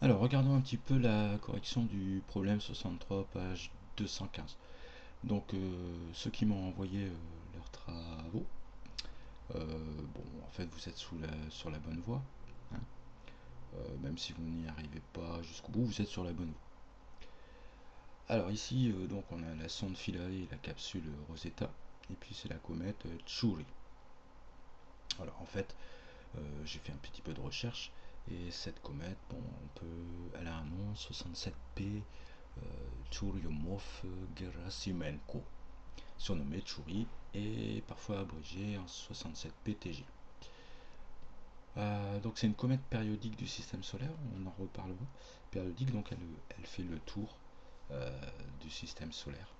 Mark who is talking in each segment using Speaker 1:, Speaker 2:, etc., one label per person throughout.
Speaker 1: Alors, regardons un petit peu la correction du problème 63, page 215. Donc, ceux qui m'ont envoyé leurs travaux, bon, en fait, vous êtes sur la bonne voie, hein. Même si vous n'y arrivez pas jusqu'au bout, vous êtes sur la bonne voie. Alors ici, donc, on a la sonde Philae et la capsule Rosetta, et puis c'est la comète Chury. Alors, en fait, j'ai fait un petit peu de recherche, et cette comète, bon, elle a un nom, 67P Churyumov-Gerasimenko, surnommé Chury et parfois abrégé en 67PTG. Donc c'est une comète périodique du système solaire, on en reparlera. Périodique, donc elle fait le tour du système solaire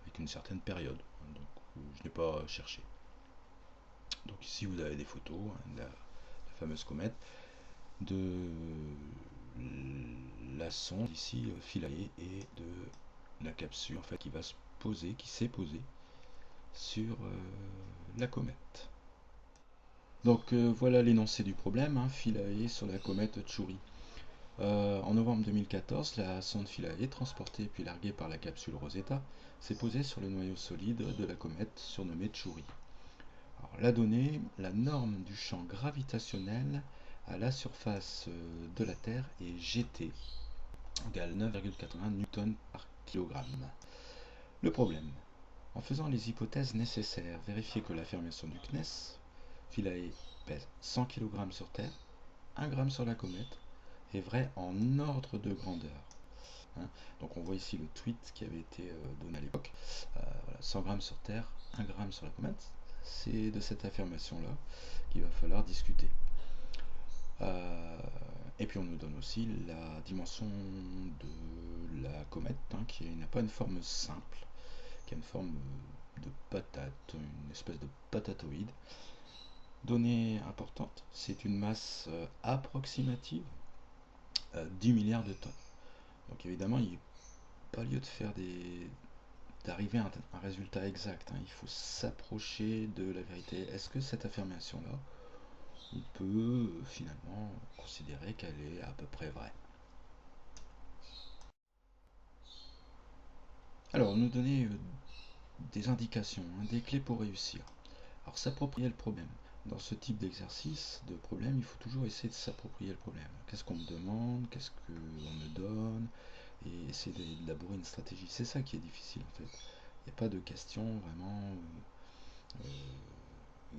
Speaker 1: avec une certaine période. Donc je n'ai pas cherché. Donc ici vous avez des photos de la fameuse comète, de la sonde ici Philae et de la capsule en fait qui va se poser, qui s'est posée sur la comète. Donc voilà l'énoncé du problème, hein, Philae sur la comète Chury. En novembre 2014, la sonde Philae, transportée puis larguée par la capsule Rosetta, s'est posée sur le noyau solide de la comète surnommée Chury. Alors, la donnée, la norme du champ gravitationnel à la surface de la Terre est GT, égale 9,81 newtons par kilogramme. Le problème, en faisant les hypothèses nécessaires, vérifier que l'affirmation du CNES, Philae pèse 100 kg sur Terre, 1 g sur la comète, est vrai en ordre de grandeur. Hein. Donc on voit ici le tweet qui avait été donné à l'époque. Voilà, 100 g sur Terre, 1 g sur la comète. C'est de cette affirmation-là qu'il va falloir discuter. Et puis on nous donne aussi la dimension de la comète, hein, qui n'a pas une forme simple, qui a une forme de patate, une espèce de patatoïde. Donnée importante, c'est une masse approximative, 10 milliards de tonnes. Donc évidemment, il n'y a pas lieu de faire d'arriver à un résultat exact, hein. Il faut s'approcher de la vérité. Est-ce que cette affirmation-là, on peut finalement considérer qu'elle est à peu près vraie? Alors, nous donner des indications, hein, des clés pour réussir. Alors, s'approprier le problème. Dans ce type d'exercice, de problème, il faut toujours essayer de s'approprier le problème. Qu'est-ce qu'on me demande? Qu'est-ce qu'on me donne? Et essayer d'élaborer une stratégie. C'est ça qui est difficile en fait. Il n'y a pas de question vraiment où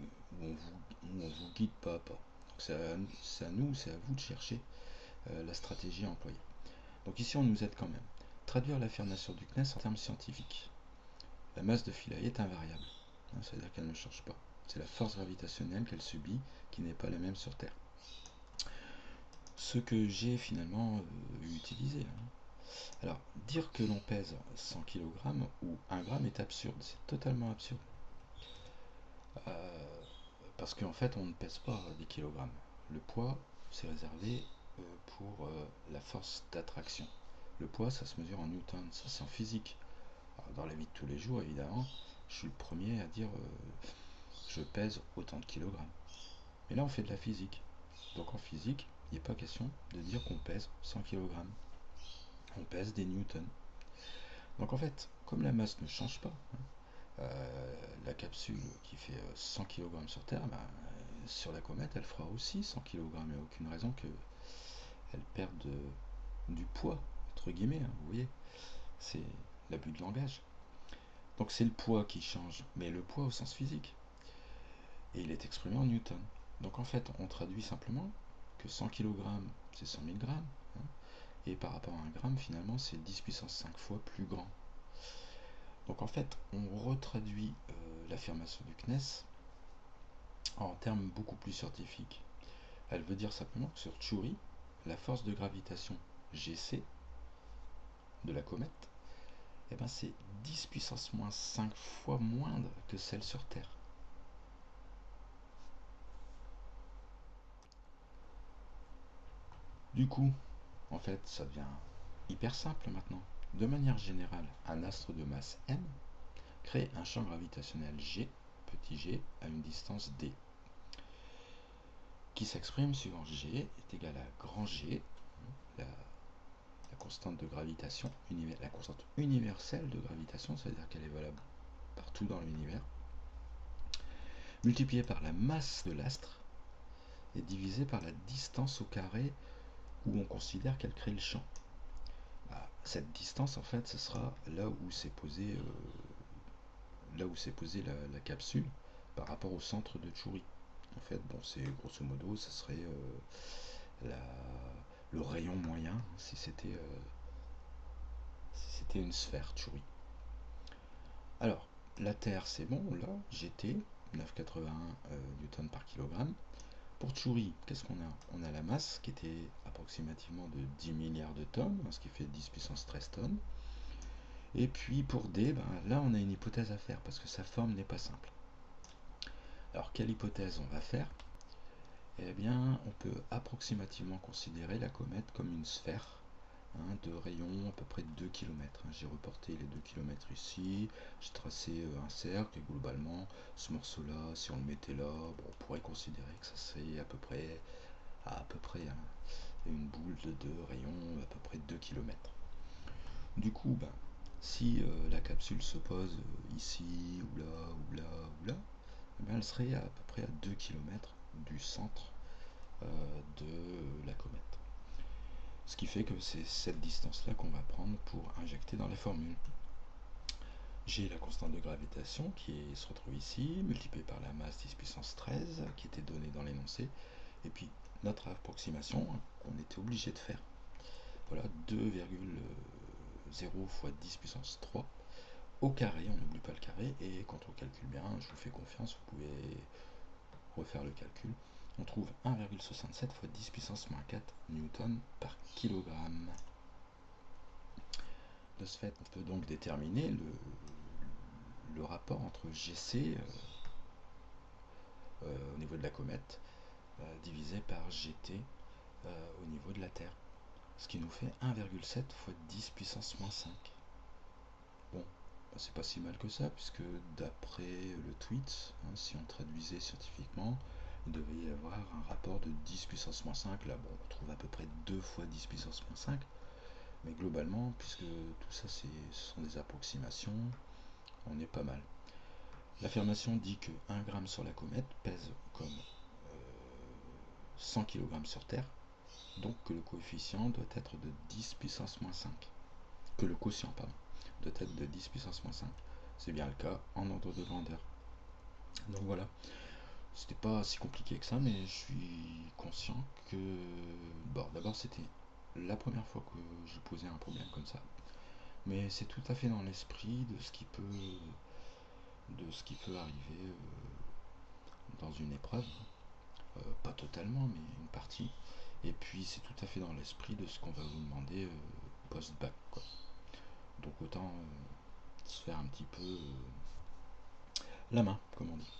Speaker 1: on vous guide pas à pas. C'est à nous, c'est à vous de chercher la stratégie à employer. Donc ici on nous aide quand même. Traduire l'affirmation du CNES en termes scientifiques. La masse de Philae est invariable, hein, c'est-à-dire qu'elle ne change pas. C'est la force gravitationnelle qu'elle subit qui n'est pas la même sur Terre. Ce que j'ai finalement utilisé. Hein. Alors, dire que l'on pèse 100 kg ou 1 g est absurde, c'est totalement absurde. Parce qu'en fait, on ne pèse pas des kilogrammes. Le poids, c'est réservé pour la force d'attraction. Le poids, ça se mesure en newtons, ça c'est en physique. Alors, dans la vie de tous les jours, évidemment, je suis le premier à dire je pèse autant de kilogrammes. Mais là, on fait de la physique. Donc en physique, il n'est pas question de dire qu'on pèse 100 kg. On pèse des newtons. Donc en fait, comme la masse ne change pas, la capsule qui fait 100 kg sur Terre, sur la comète, elle fera aussi 100 kg. Il n'y a aucune raison qu'elle perde du poids, entre guillemets, hein, vous voyez. C'est l'abus de langage. Donc c'est le poids qui change, mais le poids au sens physique. Et il est exprimé en newton. Donc en fait, on traduit simplement que 100 kg, c'est 100 000 grammes. Hein, et par rapport à un gramme, finalement, c'est 10 puissance 5 fois plus grand. Donc en fait, on retraduit l'affirmation du CNES en termes beaucoup plus scientifiques. Elle veut dire simplement que sur Chury, la force de gravitation Gc de la comète, eh ben c'est 10 puissance moins 5 fois moindre que celle sur Terre. Du coup, en fait, ça devient hyper simple maintenant. De manière générale, un astre de masse m crée un champ gravitationnel G, petit g, à une distance d, qui s'exprime suivant G est égal à grand G la constante de gravitation, la constante universelle de gravitation, c'est-à-dire qu'elle est valable partout dans l'univers, multipliée par la masse de l'astre et divisée par la distance au carré où on considère qu'elle crée le champ. Cette distance, en fait, ce sera là où s'est posée la capsule par rapport au centre de Tchouri. En fait, bon, c'est grosso modo, ce serait le rayon moyen si c'était une sphère Tchouri. Alors, la Terre, c'est bon, là, GT, 9,81 newtons par kilogramme. Pour Tchouri, qu'est-ce qu'on a? On a la masse qui était approximativement de 10 milliards de tonnes, ce qui fait 10 puissance 13 tonnes. Et puis pour D, là on a une hypothèse à faire parce que sa forme n'est pas simple. Alors quelle hypothèse on va faire? Eh bien, on peut approximativement considérer la comète comme une sphère de rayon à peu près 2 km. J'ai reporté les 2 km ici, j'ai tracé un cercle et globalement, ce morceau-là, si on le mettait là, on pourrait considérer que ça serait à peu près une boule de rayon à peu près 2 km. Du coup, si la capsule se pose ici, ou là, ou là, ou là, elle serait à peu près à 2 km du centre de la comète. Ce qui fait que c'est cette distance-là qu'on va prendre pour injecter dans la formule. J'ai la constante de gravitation qui se retrouve ici, multipliée par la masse 10 puissance 13, qui était donnée dans l'énoncé, et puis notre approximation qu'on était obligé de faire. Voilà, 2,0 fois 10 puissance 3 au carré, on n'oublie pas le carré, et quand on calcule bien, je vous fais confiance, vous pouvez refaire le calcul, on trouve 1,67 fois 10 puissance moins 4 newton par kilogramme. De ce fait, on peut donc déterminer le rapport entre GC au niveau de la comète divisé par GT au niveau de la Terre, ce qui nous fait 1,7 fois 10 puissance moins 5. Bon, c'est pas si mal que ça, puisque d'après le tweet, si on traduisait scientifiquement, il devait y avoir un rapport de 10 puissance moins 5. Là, on trouve à peu près 2 fois 10 puissance moins 5. Mais globalement, puisque tout ça, ce sont des approximations, on est pas mal. L'affirmation dit que 1 gramme sur la comète pèse comme 100 kg sur Terre, donc que le coefficient doit être de 10 puissance moins 5. Que le quotient, pardon, doit être de 10 puissance moins 5. C'est bien le cas en ordre de grandeur. Donc voilà, c'était pas si compliqué que ça, mais je suis conscient que d'abord c'était la première fois que je posais un problème comme ça, mais c'est tout à fait dans l'esprit de ce qui peut arriver dans une épreuve, pas totalement mais une partie, et puis c'est tout à fait dans l'esprit de ce qu'on va vous demander post-bac, quoi. Donc autant se faire un petit peu la main, comme on dit.